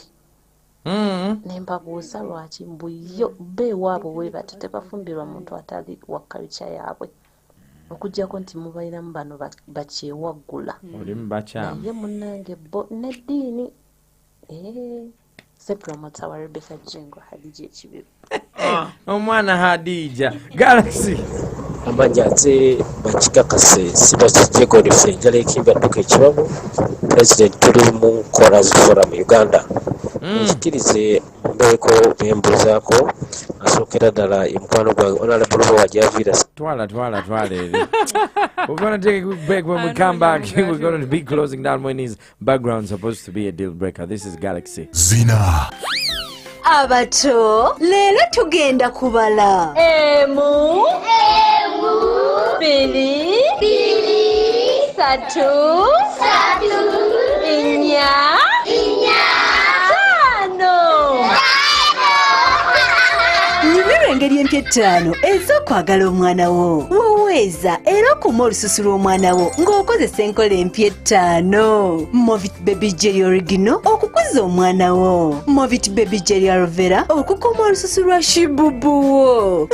Nembabuuza lwaki mbuyo beewaabwe bwe bati tebafumbirwa muntu atali wa culture yaabwe. Okujjako nti mubairamu bano bakyewaggula olimu bakyamu naye munnange bo neddiini sepromota wa Rebecca Jengo Hadija Ekibiru omwana Hadija Galaxy amanya nze bakikakase sibakijjego life njala ekimba dduka ekibamu president tuli mu Nkolas Forum Uganda nkikirize mbeeko nembuuzaako asookera ddala omukwano gwange honorable wajavira twala eri we're going to take a quick break. When we come back we're going to be closing down when his background supposed to be a deal breaker. This is Galaxy Zina abato leero tugenda kubala emu biri satu inya nyumirwa engeri empya ettaano ez'okwagala omwana wo woweeza era okuma olususu lw'omwana wo ng'okozesa enkola empya ettaano Movit Baby Jelly Original okukuza omwana wo Movit Baby Jelly Aloe Vera okukuma olususu lwa shibubu wo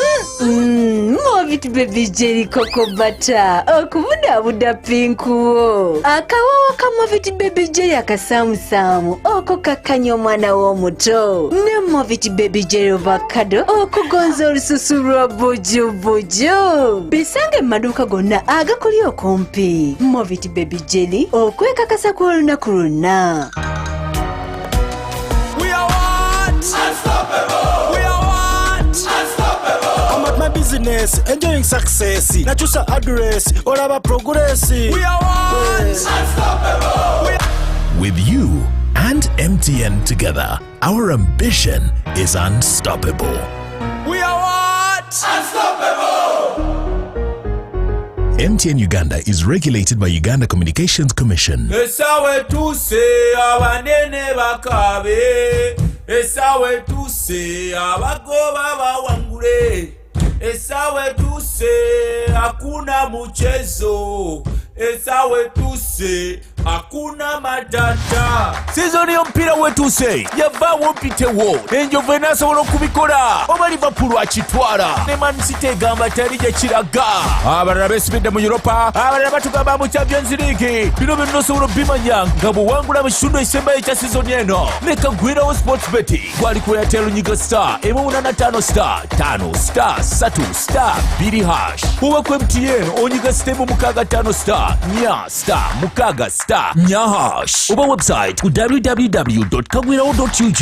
Movit Baby Jelly Cocoa Butter okubudaabuda pinku wo akawoowo ka Movit Baby Jelly akasaamusaamu okukakkanya omwana w'omuto ne Movit Baby Jelly Avocado okugonza olususu lwa bujubuju bisange mu maduuka gonna agakuli okumpi Movit Baby Jelly okwekakasa kw'olunaku lwonna. Business, enjoying success. Nachusa address, olaba progress. We are one. Unstoppable. With you and MTN together, our ambition is unstoppable. We are what? Unstoppable. MTN Uganda is regulated by Uganda Communications Commission. Esawe tuse abanene bakabe. Esawe tuse abagoba bawangule. Esawe tuse hakuna mchezo. Esawe tuse hakuna matata. Season y'omupiira wetuse yavaawo mpitewo enjovu enasobola okubikola oba Liverpool akitwala ne Man City egamba teri gye kiraga abalala beesibidde mu Europa abalala batugamba mu Champions League bino byonna osobola obimanya nga bw'owangula mu kitundu ekisembayo ekya season eno ne Kagwirawo Sports Bet gwali ku Airtel nyiga star 185 star 5 star 3 star 2 oba ku MTN onyiga sitemu 65 star 4 star 6 star Nyahash oba website ku www.kagwirawo.ug.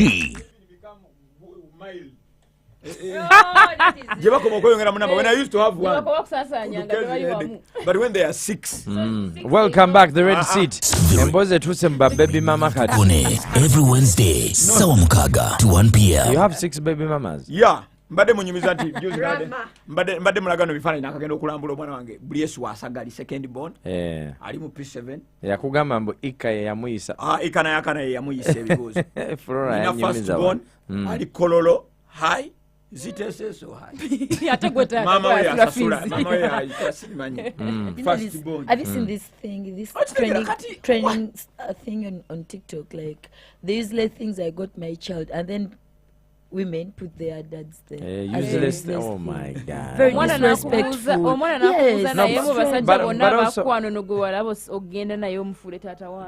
When I used to have one, but when they are 6. Welcome back, the red seat. Emboze tusemba baby mama kati. Every Wednesday, sawa mukaga to 1 p.m. You have 6 baby mamas? Yeah. Mbade munyumiza nti mbade mulagano bifaananyi nakagenda okulambula omwana wange Bliesu Asagali second born ali mu P7 yakugamba mbu Ika ye yamuyisa Ika na yakana ye yamuyisa ebibuuzo Flora yanyumiza first born ali Kololo high zitese so high yategweta mama we asasula mama we ayikasimanyi first born. Have you seen this thing, this training thing on TikTok? Like these like things I got my child and then women put their dads there. Useless. Oh my God. Very disrespectful.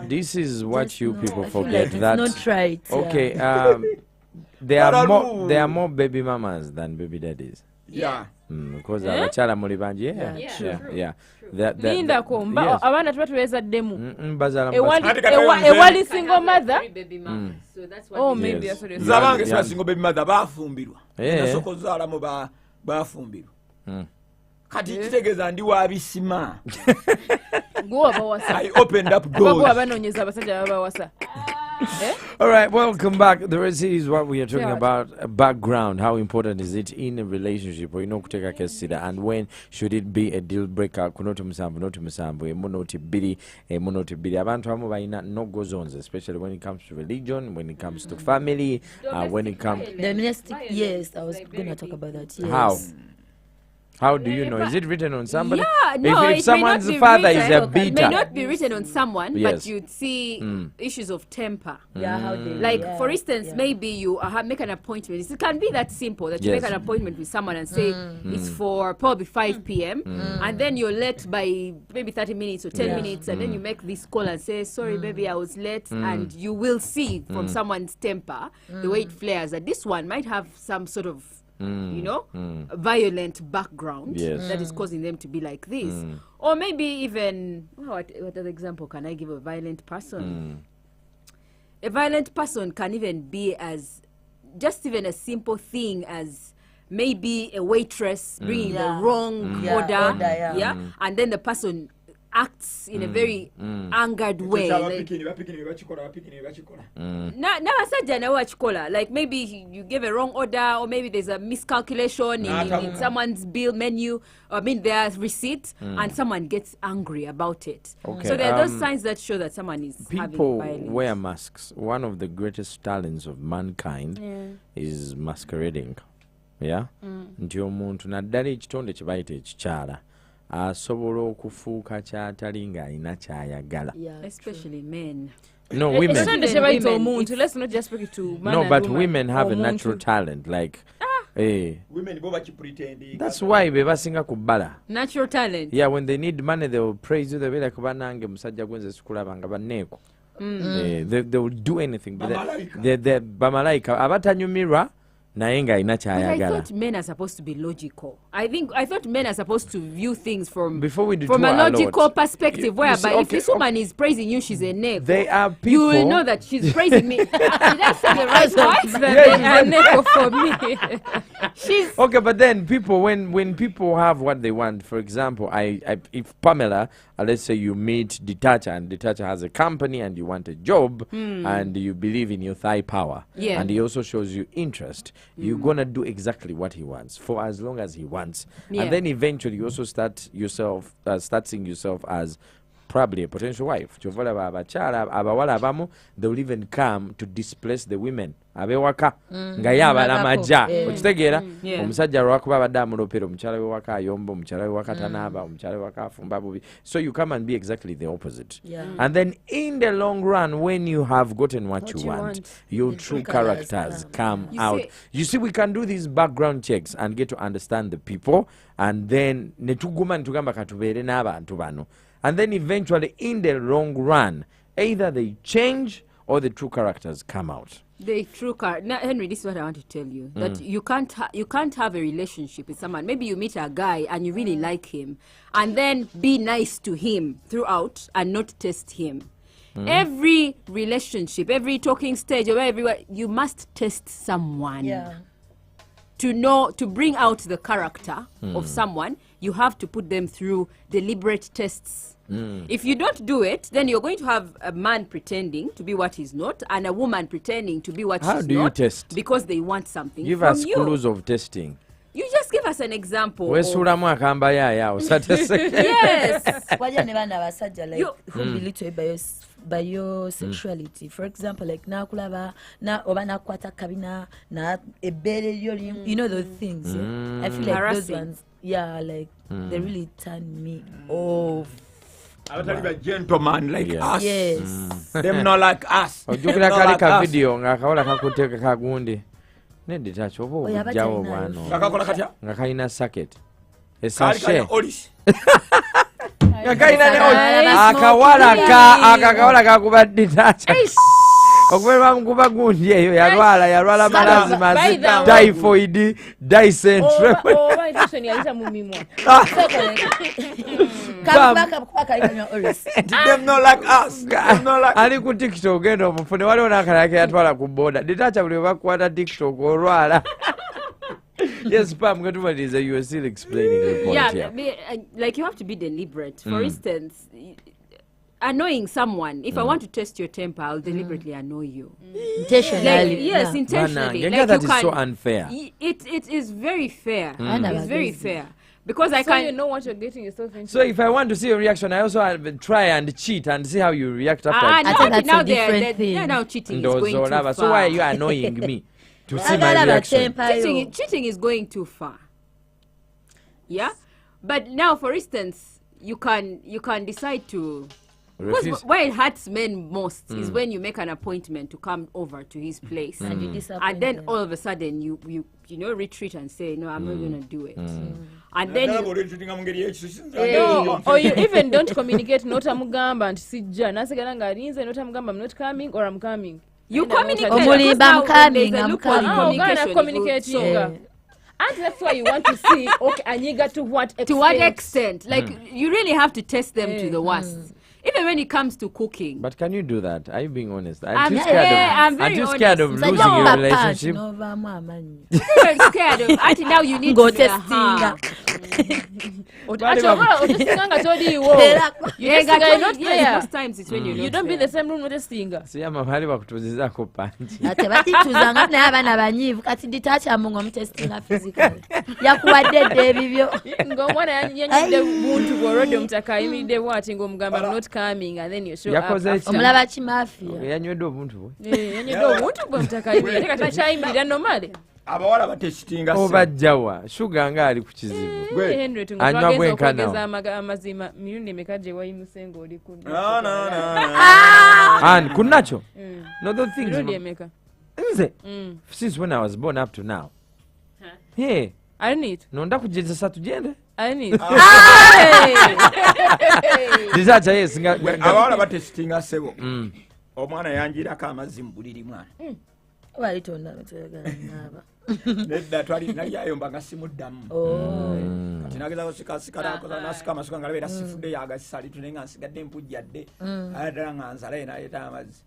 This is what you people forget. Like that it's not right. Okay. There are more baby mamas than baby daddies. Yeah. Because abachala muri banje. Yeah. Linda komba abana tubatuweza demu. Bazala ewali single mother. So that's what. Oh, maybe that's what it is. Zabange single baby mother bafumbirwa. Nasoko zala mu bafumbirwa. kati kitegeeza ndi wabisima. I opened up doors. All right, welcome back. The rest is what we are talking about. Background. How important is it in a relationship? Or kuteka kesida, and when should it be a deal breaker? Kunoto musambu, emunoti bidi. Abantu amu baina no go zones, especially when it comes to religion, when it comes to family, when it comes. Domestic. Yes, I was going to talk about that. Yes. How do you know? Is it written on somebody? Yeah, no, if someone's father is a beater. It may not be written on someone, but you'd see issues of temper. Yeah, how they for instance, maybe you make an appointment. It can be that simple that you make an appointment with someone and say it's for probably 5 p.m. And then you're late by maybe 30 minutes or 10 minutes, and then you make this call and say, sorry, baby, I was late. And you will see from someone's temper, the way it flares, that this one might have some sort of violent background that is causing them to be like this. Or maybe even, what other example can I give of a violent person? A violent person can even be as, just even a simple thing as maybe a waitress bringing the wrong order, and then the person acts in a very angered way. Like maybe you gave a wrong order, or maybe there's a miscalculation in someone's bill menu, their receipt, and someone gets angry about it. Okay. So there are those signs that show that someone is having violence. People wear masks. One of the greatest talents of mankind is masquerading. Yeah? Nti omuntu naddala ekitonde kye bayita ekikyala asobola okufuuka kyatali ng'alina kyayagala. Especially men. No, women. Let's not just speak it to man. No, but women have a natural talent. Like, women pretend. That's why they basinga kubala. Natural talent. Yeah, when they need money, they will praise you. They will like banange musajja gwenze sukula banga baneko. They will do anything. But they bamalaika abatanyumirwa. But I thought men are supposed to be logical. I thought men are supposed to view things from a logical perspective, whereby if this woman is praising you, she's a neko. They are people. You will know that she's praising me. Did I say the right words? That they are neko for me. Okay, but then people, when people have what they want, for example, if Pamela, let's say you meet Ditacha, and Ditacha has a company and you want a job, and you believe in your thigh power, and he also shows you interest, you're gonna do exactly what he wants for as long as he wants, and then eventually you also start seeing yourself as probably a potential wife. They will even come to displace the women. Abewaka nga yabala majja okitegeera omusajja lwakuba abadde amulopera omukyala we waka ayomba omukyala we waka tanaaba omukyala we waka afumba bubi. So you come and be exactly the opposite, and then in the long run, when you have gotten what you want, your true characters come out. You see, we can do these background checks and get to understand the people, and then netuguma netugamba katubeere n'abantu bano, and then eventually in the long run either they change or the true characters come out. The true character. Now, Henry, this is what I want to tell you. That you can't have a relationship with someone. Maybe you meet a guy and you really like him, and then be nice to him throughout and not test him. Every relationship, every talking stage, or everywhere, you must test someone. To bring out the character of someone, you have to put them through deliberate tests. If you don't do it, then you're going to have a man pretending to be what he's not, and a woman pretending to be what she's not. How do you test? Because they want something Give from us clues of testing. You just give us an example. Yes. Who belittle by your sexuality. For example, like nakulaba na obana kwata kabina na ebere you know those things. I feel like those ones, like they really turn me off. I was a gentleman like us. Yes. Them not like us. Ojukira kali ka video nga kaola kakuteka kagundi. Nende tacho obo jawo bwano. Ngakakola katya? Ngakaina socket. Esashe. Olis. Ngakaina ne akawala kakubadde tacho. Okubeera mukuba gundi eyo yalwala malazi mazita typhoid dysentery. Them not like us. Ali ku TikTok genda omufune waliwo n'akalala ke yatwala ku boda. Ditacha buli bakwata TikTok olwala. Yes, Pam, what is you were still explaining your point. Yeah, like you have to be deliberate. For instance, annoying someone. If I want to test your temper, I'll deliberately annoy you. Intentionally. Yes, intentionally. Like that is so unfair. It is very fair. It's very fair. Because I can't. You know what you're getting yourself into. So if I want to see your reaction, I also try and cheat and see how you react after. I think that's a different thing. Now cheating is going too far. So why are you annoying me to see my reaction? Cheating is going too far. Yeah, but now, for instance, you can decide to. Because where it hurts men most is when you make an appointment to come over to his place, and then all of a sudden you retreat and say, no, I'm not going to do it. And then or you even don't communicate. Notamugamba and sijja nasigala nga alinze notamugamba I'm not coming or I'm coming. You communicate. I'm coming. I'm communicating. And that's why you want to see, okay, Anyiga to what extent? To what extent? Like, you really have to test them to the worst. Even when it comes to cooking. But can you do that? Are you being honest? I'm too scared of losing your relationship. Very scared of. Until now you need go to testing. Most times it's when you don't be in the same room with a stinger. See, I'm a hali wakutuzizako panchi. Batituzanga naye abaana banyiivu kati nditakyambu ng'omutestinga physical yakuwadde ebibyo ng'omwana yanyidde buntu bw'olwadde omutaka ayimiridde bw'ati ng'omugamba not coming and then you show up. Omulaba kimafia yanywedde obuntu bwe. Yanywedde obuntu bwe omutaka ayimiridde kati akyayimirira normale. Abawala batesitinga obajjawa shuga nga ali ku kizibu anywa bwenkanawo amazima mirundi emeka gye wayimusa ng'oli kunnakyo no those things mirundi emeka nze since when I was born up to now yeah alinit nonda kugezesa tugende alinit dizacha yes abawala batesitinga sebo omwana yanjirako amazzi mu buliri mwana walitonda naba nedda twali nali ayombanga simuddamu kati nageza sikasika nasika amasuka nga labera sifudde yagasali tunenga nsigadde mpujjadde ayatala nga nzala yenaleeta amazzi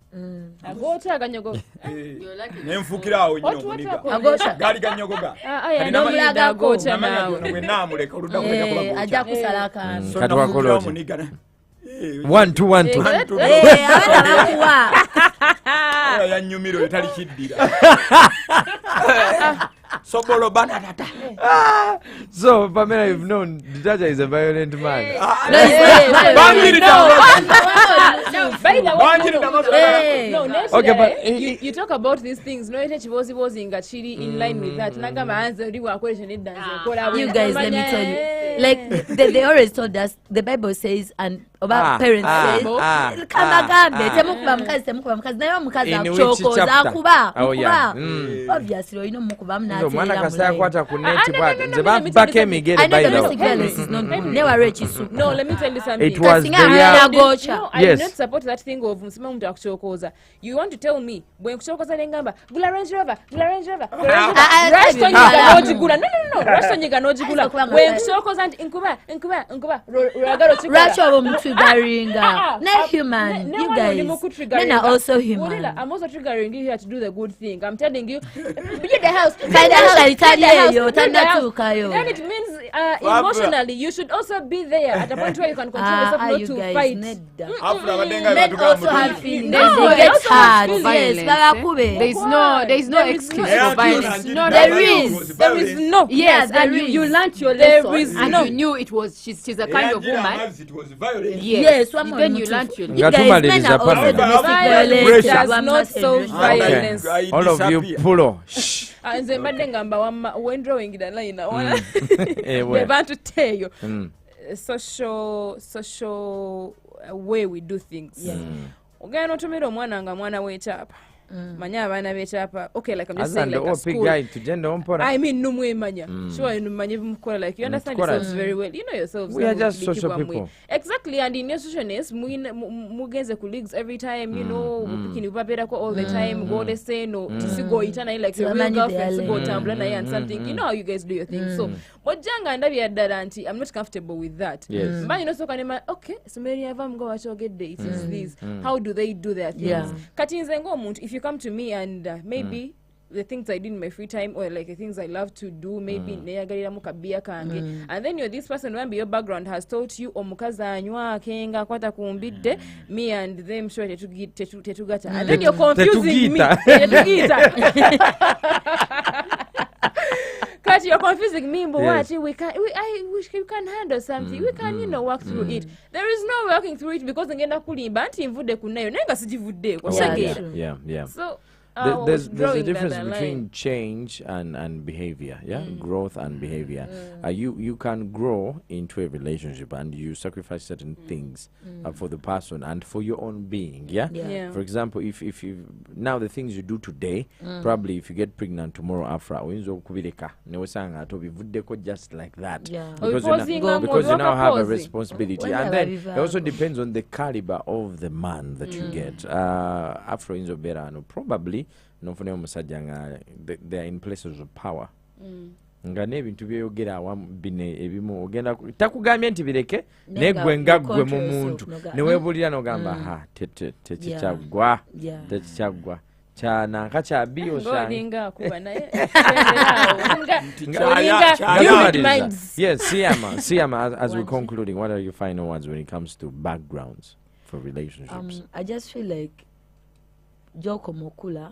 agoota aganyogo nenfukira awo nnyo omuniga gaali ganyogoga bwe naamuleka oludda kuleka ajja kusala akantu kati wakola oti omuniga 1 abakuwa yanyumiro etali kiddira sobolo bananata. So Pamela, you've known Ditacha is a violent man. Okay, but you talk about these things. No, it was in line with that. You guys, let me tell you. Like they always told us, the Bible says, and about parents says, obviously, you know, no, let me tell you something. It was no, I do not support that thing of you want to tell me when Gula Range Rover, human. You guys, men are also human. I'm also triggering you here to do the good thing. I'm telling you, build the house. Then it means emotionally, you should also be there at a point where you can control yourself not to fight. Men also have feelings. They get hard. There is no excuse for violence. There is no. Yes, and you learnt your lesson, and no. you knew it was she's a kind of woman. Yes, then you learnt your you guys, men are also domestic violence. Does not solve violence. All of you pull. Nze mbadde ngamba when drawing the line they want to tell you social way we do things. Ogenda otumira omwana nga mwana w'ekyapa manya abaana b'ekyapa. Okay, like I'm just saying, like a school. I mean, no more manya. Sure, no manya like you understand yourselves very well. You know yourselves. We are just social people. Exactly, and in your socialness, mugenze colleagues every time. You know, picking up all the time. Go they say no. Go itana like your real girlfriend. Go Tumblr and something. You know how you guys do your thing. So, but janga and auntie, I'm not comfortable with that. Yes. But you know, so can I? Okay, so many of them go actually get dates. Is this? How do they do their things? Katinze ngo muntu. If you come to me and maybe the things I do in my free time, or like the things I love to do, maybe neyagalira mu kabia kange, and then you're this person when your background has taught you omukazi anywa kenga kwata kumbidde, me and them sure tetugata, and then you're confusing me. But you're confusing me, but what we can handle something. We can, work through it. There is no working through it because ngenda kulimba anti mvude kunayo nenga sijivude kwa sagera. Yeah. So there's a difference between change and behavior, growth and behavior. You can grow into a relationship and you sacrifice certain things for the person and for your own being. For example, if you now the things you do today, probably if you get pregnant tomorrow after winzo kubireka newesanga to bivudeko just like that, because you now have a responsibility, and then it also depends on the caliber of the man that you get. After winzo berano probably nofune omusajja nga they are in places of power, nga n'ebintu byeyogera awamu bine ebimu ogenda takugambye nti bireke negwe ngaggwe mu muntu neweebulira n'ogamba ha tekikyagwa kyana kya bio ngolinga kuba naye yes Siama, as we're concluding, what are your final words when it comes to backgrounds for relationships? I just feel like Joko Mokula,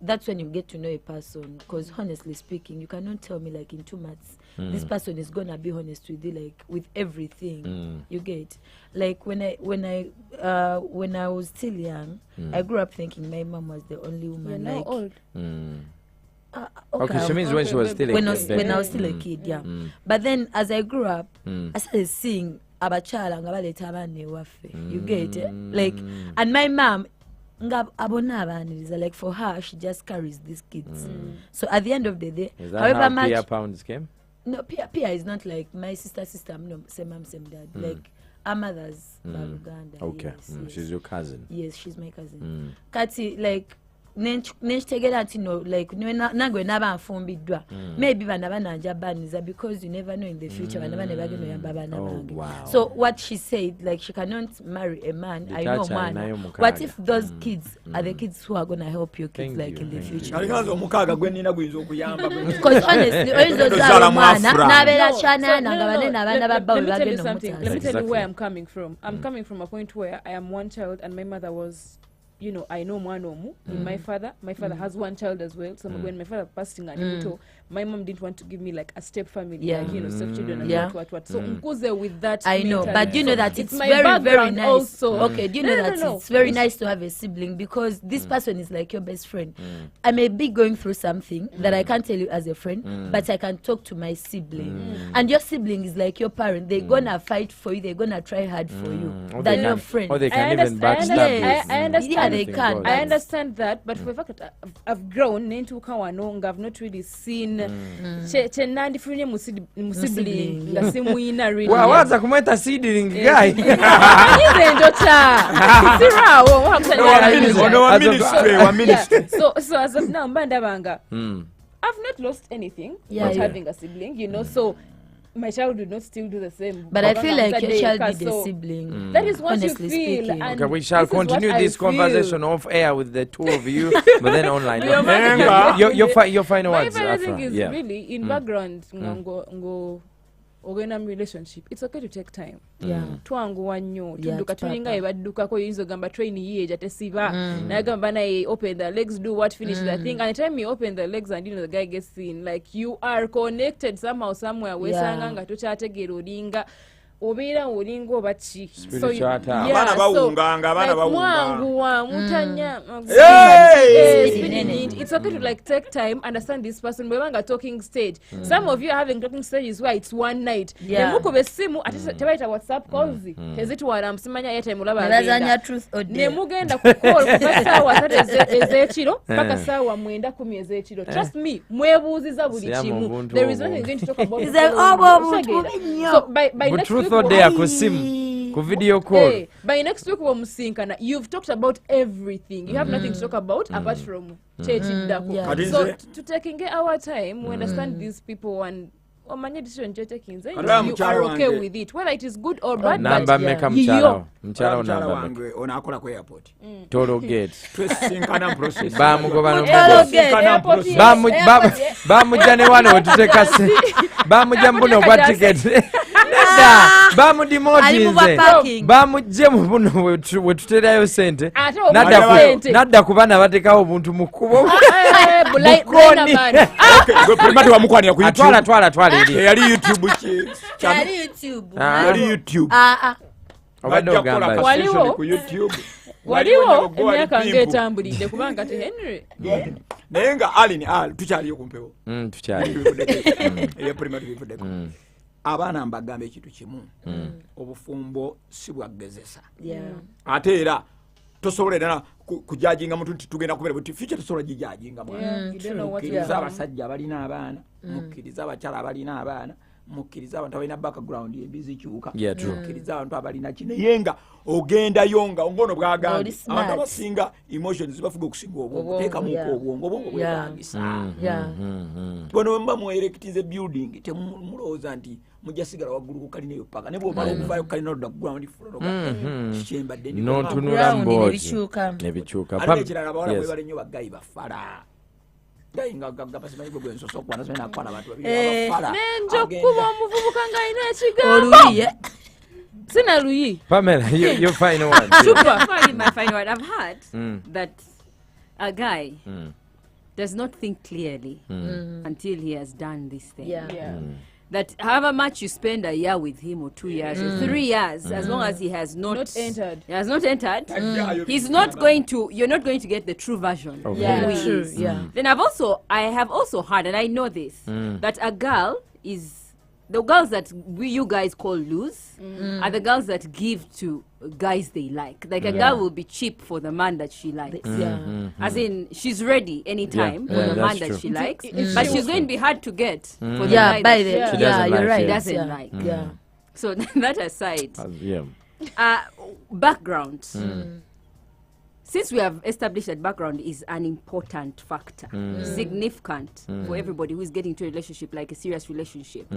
that's when you get to know a person, because honestly speaking, you cannot tell me like in 2 months this person is gonna be honest with you, like with everything. You get like when I was still young, I grew up thinking my mom was the only woman. You're like old. Okay, so means when she was still a kid. When I was still a kid, but then as I grew up, I started seeing abachala nga baleta abana ewaffe. You get it? Like, and my mom, like for her, she just carries these kids. So at the end of the day, is that however how Pia Pounds came? No, Pia is not like my sister, no, same mom, same dad. Like our mothers, Uganda. Okay, yes. She's your cousin. Yes, she's my cousin. Kati, like, nenchitegera ati no, like nangwe naba nfumbidwa maybe bana bananja baniza, because you never know in the future bana never gonna yamba bana bange. So what she said, like she cannot marry a man I know man. What if those kids are the kids who are gonna help your kids like in the future? Because honestly let me tell you where I'm coming from. I'm coming from a point where I am one child and my mother was, I know Mwanomu. My father has one child as well. So when my father passed in my mom didn't want to give me like a step family, like stepchildren and what. So mkuze with that. I know, but do you know that it's very, very nice. Also. Okay, do you know that it's very nice to have a sibling, because this person is like your best friend. I may be going through something that I can't tell you as a friend, but I can talk to my sibling. And your sibling is like your parent. They're gonna fight for you. They're gonna try hard for you than your friend. Or they can even backstab you. I understand. They can. I understand that, but for the fact that I've grown into Kawanong, I've not really seen Chenandi Free Musibling, the Simuina really. Well, what's a commander seeding guy? So as of now, Bandabanga, I've not lost anything by having a sibling, so my child would not still do the same. But I feel like your child be the sibling. That is what you feel. And okay, we shall continue this conversation off air with the two of you, but then online. Your final words. My favorite thing is really in background. Ogenda mu relationship, it's okay to take time. Twanguwa nnyo tudduka tulinga ebaddukako yinzo gamba train ye jatesiba nagamba naye open the legs, do what, finish the thing, and the time you open the legs and the guy gets in, like you are connected somehow somewhere wesanga nga tukyategeera olinga obeera olinga oba ki abaana bawunganga abaana bawunga mutanya. It's okay to like take time, understand this person. Bwebanga talking stage, some of you are having talking stages where it's one night. Nemukube simu ate tebaita WhatsApp calls tezitwala msimanya yete mulaba agenda truth audio nemugenda ku call kwa sawa ezekiro paka sawa mwenda 10 ezekiro. Trust me, mwebuuziza buli kimu. There is nothing going to talk about. So by next week ku video call. By next week we'll musinkana. You've talked about everything. You have nothing to talk about apart from church. So to taking our time, we understand these people and omanye decision kyotekinze Kati oyo you mukyala are okay wange. with it whether it is good or bad namba but meka yiyo mukyala Mukyala namba wange ono akola ku airport tolo gate twesinkana process bamugoba Twesinkana process. bamujja ne wano wetuteka se bamujja mbuno bwa ticket nedda bamudimotinze bamujje mu buno wetuterayo sente nadda ku baana batekawo obuntu mu kkubo primati wamukwanira ku YouTube twala eri yali YouTube yali YouTube obadde ogamba Waliwo? ku YouTube waliwo emyaka ng'etambulidde kubanga te Henry naye nga alini tukyaliyo ku mpewo tukyali eyo primati bivuddeko abaana mbagamba ekintu kimu obufumbo si bwaggezesa ate era tosobola era kujajinga muntu nti tugenda kubeera buti future tosobola gijajinga mukkiriza abasajja abalina abaana mukkiriza abakyala abalina abaana mukkiriza abantu abalina background ebizikyuka mukkiriza abantu abalina kinaye nga ogendayo nga ngono bwagambye abantu abasinga emotions zibafuga okusinga obwongo teekamuko obwongo bwetagisa bono mba muerektize building temulowooza nti mujja sigala waggulu ku kalina eyo paka ne bwomala okuvaayo ku kalina odda ground floor kikyembadde notunula mboozi nebikyuka ate ekirala abawala bwe bali nnyo baggayi bafala nenja okuba omuvubuka ng'alina ekigambo sina luyi Pamela your final one My final one. I've heard that a guy does not think clearly until he has done this thing. That however much you spend a year with him or 2 years or 3 years, as long as he has not entered, he's not going to. You're not going to get the true version of who he is. Then I have also heard, and I know this, that a girl is. The girls that you guys call loose are the girls that give to guys they like. Like a girl will be cheap for the man that she likes. As in, she's ready anytime for the man that she likes. But she's going to be hard to get for the guy that you're right. she doesn't like. So that aside, background. Since we have established that background is an important factor, significant for everybody who is getting into a relationship, like a serious relationship.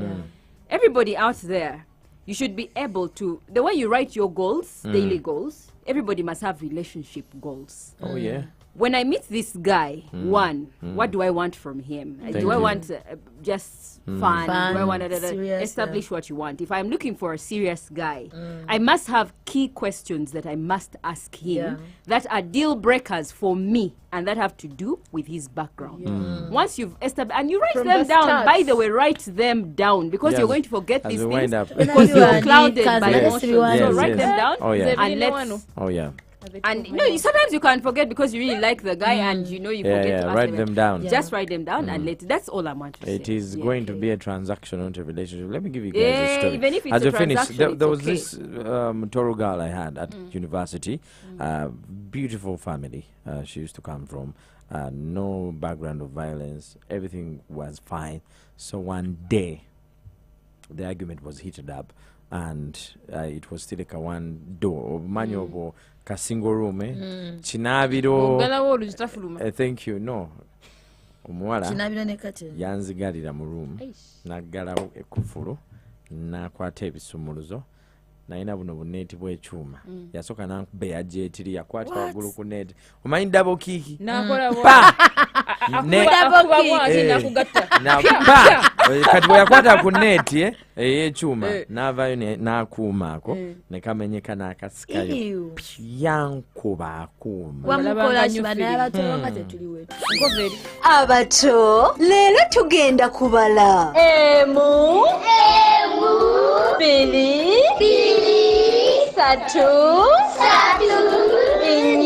Everybody out there, you should be able to, the way you write your goals, daily goals, everybody must have relationship goals. Oh yeah. When I meet this guy, what do I want from him? Do I want just fun? Do I want to establish what you want? If I'm looking for a serious guy, I must have key questions that I must ask him that are deal breakers for me and that have to do with his background. Once you've established, and you write From them the down, start. by the way, write them down because you're going to forget As these we things wind up. because you're clouded by emotions. So Yes, write yes. them down Oh yeah. and let's. Oh yeah. And sometimes you can forget because you really like the guy and you forget to ask write them down. Just write them down and that's all I want to say. It is going to be a transaction, not a relationship. Let me give you guys a story. Even if it's As a we finish, transaction, there was it's okay. this Toro girl I had at university. Beautiful family she used to come from. No background of violence. Everything was fine. So one day, the argument was heated up. And it was still like a one door manual ka single room kinabiro thank you no omuwala yanzigalira mu room naggalawo ekufulu nakwata ebisumuluzo nalina buno buneeti bw'ekyuma yasooka nankuba eyajeetiri yakwata waggulu ku neeti omanyi dabo kiiki kati bwe yakwata ku neeti ey'ekyuma n'avaayo n'akuumaako ne kamenyeka n'akasikayo yankuba akuuma abato leero tugenda kubala emu biri satu